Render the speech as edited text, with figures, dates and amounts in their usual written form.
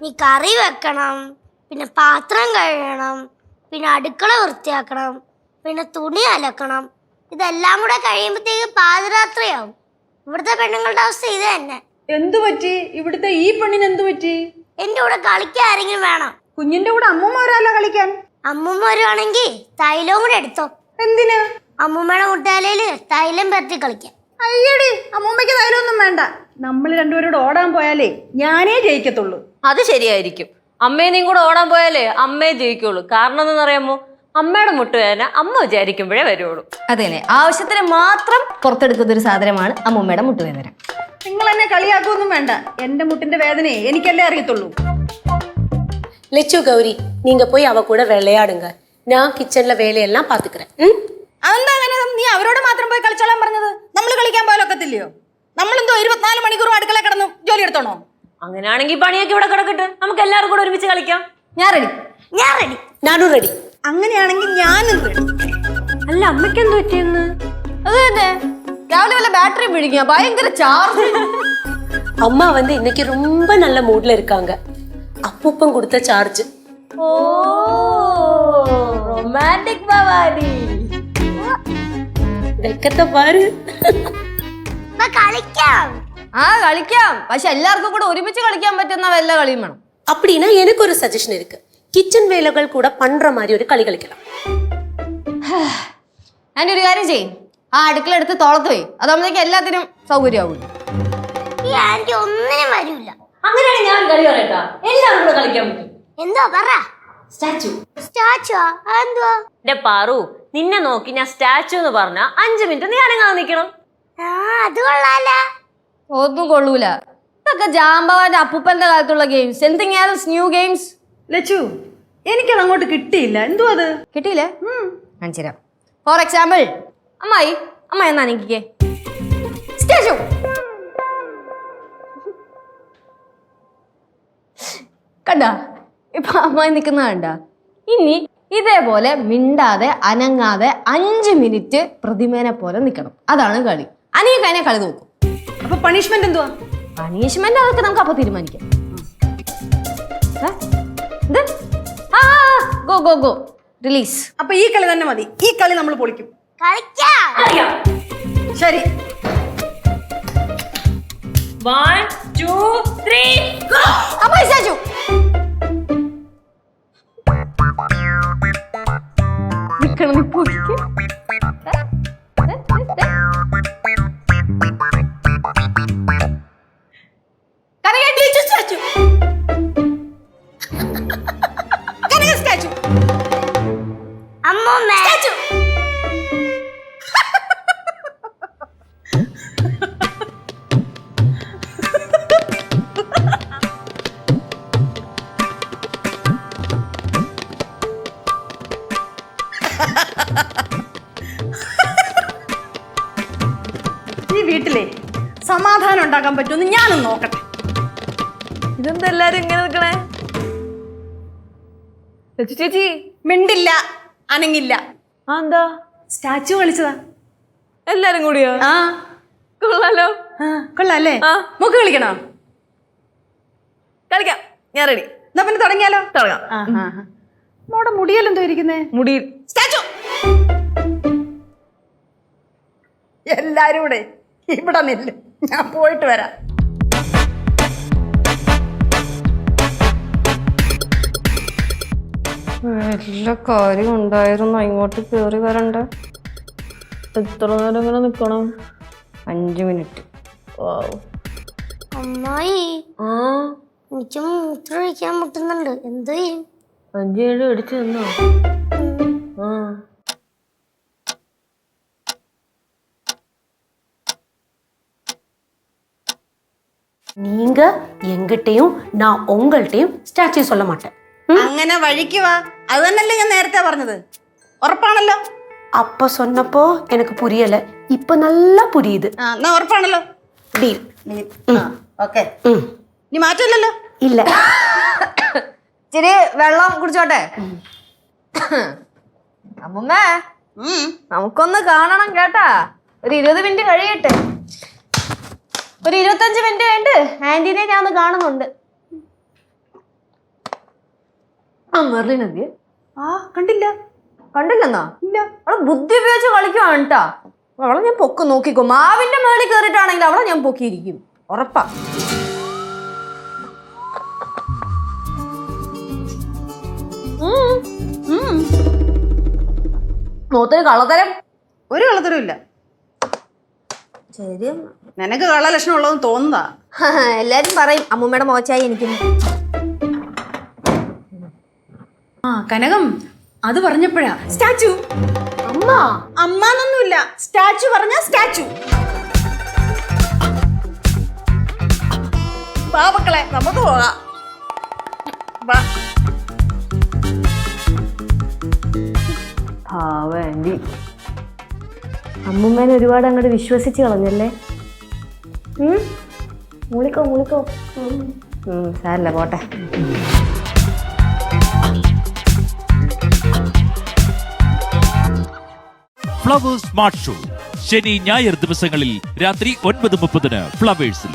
നീ കറി വെക്കണം, പിന്നെ പാത്രം കഴുകണം, പിന്നെ അടുക്കള വൃത്തിയാക്കണം, പിന്നെ തുണി അലക്കണം. ഇതെല്ലാം കൂടെ കഴിയുമ്പോഴത്തേക്ക് പാതിരാത്രിയാവും. ഇവിടുത്തെ പെണ്ണുങ്ങളുടെ അവസ്ഥ ഇത് തന്നെ. എന്തു പറ്റി? ഇവിടുത്തെ ഈ പെണ്ണിന് എന്തു പറ്റി? എന്റെ കൂടെ കളിക്കാൻ ആരെങ്കിലും വേണം. കുഞ്ഞിന്റെ കൂടെ അമ്മൂമ്മ വരാലോ കളിക്കാൻ. അമ്മൂമ്മ വരുവാണെങ്കിൽ തൈലവും കൂടെ എടുത്തോ. എന്തിന്? അമ്മൂമ്മയുടെ മുട്ടാലയില് തൈലം പരത്തി കളിക്കാം. അയ്യടി, അമ്മൂമ്മയ്ക്ക് തൈലൊന്നും വേണ്ട. നമ്മൾ രണ്ടുപേരോട് ഓടാൻ പോയാലേ ഞാനേ ജയിക്കത്തുള്ളൂ. അത് ശരിയായിരിക്കും. അമ്മേനെയും കൂടെ ഓടാൻ പോയാലേ അമ്മയെ ജയിക്കുള്ളൂ. കാരണം എന്താണെന്നറിയാമോ? അമ്മയുടെ മുട്ടുവേദന അമ്മ വിചാരിക്കുമ്പോഴേ വരുള്ളൂ. അതെന്നെ, ആവശ്യത്തിന് മാത്രം പുറത്തെടുക്കുന്ന ഒരു സാധനമാണ് അമ്മൂമ്മയുടെ മുട്ടുവേദന. നിങ്ങൾ എന്നെ കളിയാക്കൊന്നും വേണ്ട. എന്റെ മുട്ടിന്റെ വേദനയെ എനിക്കല്ലേ അറിയത്തുള്ളൂ. லெச்சு கௌரி, நீங்க போய் அவ கூட விளையாடுங்க. நான் கிச்சன்ல வேலையெல்லாம் பாத்துக்கிறேன். അതെന്താ അങ്ങനെ? നീ അവരോട് മാത്രം പോയി കളിച്ചോളാൻ പറഞ്ഞത്? നമ്മൾ കളിക്കാൻ പോയാലൊക്കത്തില്ലയോ? നമ്മളെന്തോ 24 മണിക്കൂറും അടുക്കള കിടന്നു ജോലി എടുത്തോണോ? അങ്ങനെയാണെങ്കിൽ പണിയൊക്കെ ഇവിടെ കിടക്കട്ടെ, നമുക്ക് എല്ലാവരും കൂടെ ഒരുമിച്ച് കളിക്കാം. ഞാൻ റെഡി. நானும் ரெடி. അങ്ങനെയാണെങ്കിൽ ഞാനും റെഡി. അല്ല, അമ്മയ്ക്ക് എന്ത് പറ്റിയെന്ന്? അത് തന്നെ, രാവിലെ വല്ല ബാറ്ററി പിടിക്കുക, ഭയങ്കര ചാർജ്. அம்மா வந்து இன்னைக்கு ரொம்ப நல்ல மூட்ல இருக்காங்க. அப்பூப்பம் கொடுத்த சார்ஜ். ഓ, റൊമാൻറ്റിക് ഭവാനി. വെക്കത്തെ പാரு. കളിക്കാം, പക്ഷെ എല്ലാവർക്കും കൂടെ ഒരുമിച്ച് കളിക്കാൻ പറ്റുന്ന വല്ല കളിയും വേണം. அப்படின்னா எனக்கு ஒரு சஜஷன் இருக்கு. கிச்சன் வேலைகள் கூட பண்ற மாதிரி ஒரு കളി കളിக்கலாம். ഞാൻ ഒരു കാര്യം ചെയ്യും, ആ അടുക്കള എടുത്ത് തോളത്ത് പോയി, അതാകുമ്പോഴേക്ക് എല്ലാത്തിനും സൗകര്യമാവില്ല. ഈ ആന്റി ഒന്നിനും വരില്ല. അങ്ങനെയാണെങ്കിൽ ഞാൻ കളി പറയട്ടാ, എല്ലാവരും കൂടെ കളിക്കാൻ പറ്റും. എന്തോ പറ. സ്റ്റാച്ചു. സ്റ്റാച്ചുവാ? അതെന്തുവാ? എന്റെ പാറു, നിന്നെ നോക്കി ഞാൻ സ്റ്റാച്ചു എന്ന് പറഞ്ഞ 5 മിനിറ്റ് നീ അനങ്ങാതെ നിൽക്കണം. അത് കൊള്ളാല. ഒന്നും കൊള്ളൂല. ഇതൊക്കെ ജാമ്പവാന്റെ അപ്പൂപ്പന്റെ കാലത്തുള്ള games. Anything else, new games. Lachu, എനിക്കത് അങ്ങോട്ട് കിട്ടിയില്ല. എന്തോ അത് കിട്ടിയില്ലേ? കാണിച്ചു തരാം. ഫോർ എക്സാമ്പിൾ, അമ്മായി എന്നാ എനിക്കേ സ്റ്റാച്ചു. കണ്ട, ഇപ്പൊ അമ്മായി നിൽക്കുന്ന കണ്ട. ഇനി ഇതേപോലെ മിണ്ടാതെ അനങ്ങാതെ 5 മിനിറ്റ് പ്രതിമേനെ പോലെ നിൽക്കണം. അതാണ് കളി. അനിയൊക്കെ അതിനെ കളി നോക്കും. അപ്പൊ പണിഷ്മെന്റ് എന്തുവാ? പണിഷ്മെന്റ് അതൊക്കെ നമുക്ക് അപ്പൊ തീരുമാനിക്കാം. Go release. അപ്പൊ ഈ കളി തന്നെ മതി. ഈ കളി നമ്മൾ പൊളിക്കും. കളിക്കാം. ശരി, 1 2 3 go. അമ്മായി സ്റ്റാച്ചു. നിക്കണം പൊളിക്കും. അമ്മൂമ്മ. ഈ വീട്ടിലെ സമാധാനം ഉണ്ടാക്കാൻ പറ്റുമെന്ന് ഞാനൊന്ന് നോക്കട്ടെ. ഇതെന്താ എല്ലാരും ഇങ്ങനെ നിൽക്കണേ? ചേച്ചി മിണ്ടില്ല, അനങ്ങില്ല. എന്താ? സ്റ്റാച്ചു കളിച്ചതാ എല്ലാരും കൂടിയോ? ആ, കൊള്ളാലോ. കൊള്ളാല്ലേ? മുക്ക് കളിക്കണോ? കളിക്കാം, ഞാൻ റെഡി. എന്നാ പിന്നെ തുടങ്ങിയാലോ? തുടങ്ങാം. മോടെ മുടിയല്ലെന്തോ ഇരിക്കുന്നേ? മുടി സ്റ്റാച്ചു. എല്ലാരും കൂടെ ഇവിടെ നില്ല്, ഞാൻ പോയിട്ട് വരാം. എല്ലാ കാര്യം ഉണ്ടായിരുന്നു. ഇങ്ങോട്ട് കയറി വരണ്ട. എത്ര നേരം ഇങ്ങനെ നിക്കണം? 5 മിനിറ്റ്. അമ്മായി, എനിക്ക് മൂത്രം ഒഴിക്കാൻ മുട്ടുന്നുണ്ട്. എന്ത് ചെയ്യും? 5 7 അടിച്ചു തന്നോ? நீங்க எங்கிட்டையும் நான் உங்கள்கிட்டையும் ஸ்டாச்சு சொல்ல மாட்டேன். അങ്ങനെ വഴിക്ക് വാ. അത് തന്നെയല്ലേ ഞാൻ നേരത്തെ പറഞ്ഞത്. ഉറപ്പാണല്ലോ? அப்ப சொன்னப்போ எனக்கு புரியல, இப்ப நல்லா புரியுது. എന്നാ ഉറപ്പാണല്ലോ? ഡീൽ. ഓക്കെ, ഇനി മാറ്റമില്ലല്ലോ? ഇല്ല. ഇച്ചിരി വെള്ളം കുടിച്ചോട്ടെ. അമ്മമ്മേ, നമുക്കൊന്ന് കാണണം കേട്ടാ. ഒരു 20 മിനിറ്റ് കഴിയട്ടെ. ഒരു 25 മിനിറ്റ് കഴിഞ്ഞ് ആന്റീനെ ഞാൻ ഒന്ന് കാണുന്നുണ്ട്. മെർലിൻ എന്തിയെ? ആ കണ്ടില്ല. കണ്ടില്ലെന്നാ? ഇല്ല. അവളെ ബുദ്ധി ഉപയോഗിച്ച് കളിക്കുവാണ് കേട്ടാ. അവളെ ഞാൻ പൊക്ക് നോക്കിക്കോ. മാവിന്റെ മേളിൽ കയറിയിട്ടാണെങ്കിൽ അവളെ ഞാൻ പൊക്കിയിരിക്കും, ഉറപ്പാ. മൂത്തൊരു കള്ളത്തരം. ഒരു കള്ളത്തരവും ഇല്ല. ശരി, നിനക്ക് കള്ളലക്ഷണം ഉള്ളതെന്ന് തോന്നുന്നതാ. എല്ലാരും പറയും അമ്മൂമ്മയുടെ മോച്ചായി എനിക്ക്. ആ കനകം, അത് പറഞ്ഞപ്പോഴാ സ്റ്റാച്ചു. അമ്മ അമ്മാന്നൊന്നുമില്ല, സ്റ്റാച്ചു പറഞ്ഞ സ്റ്റാച്ചു. വാ മക്കളെ, നമുക്ക് പോകാം. വാ. ഭാവി അമ്മൂമ്മേനെ ഒരുപാട് അങ്ങോട്ട് വിശ്വസിച്ച് കളഞ്ഞല്ലേ. മൂളിക്കോ മൂളിക്കോ. സാരല്ല, പോട്ടെ. ഫ്ലവേഴ്സ് സ്മാർട്ട് ഷോ ശനി ഞായർ ദിവസങ്ങളിൽ രാത്രി 9:30 ഫ്ലവേഴ്സിൽ.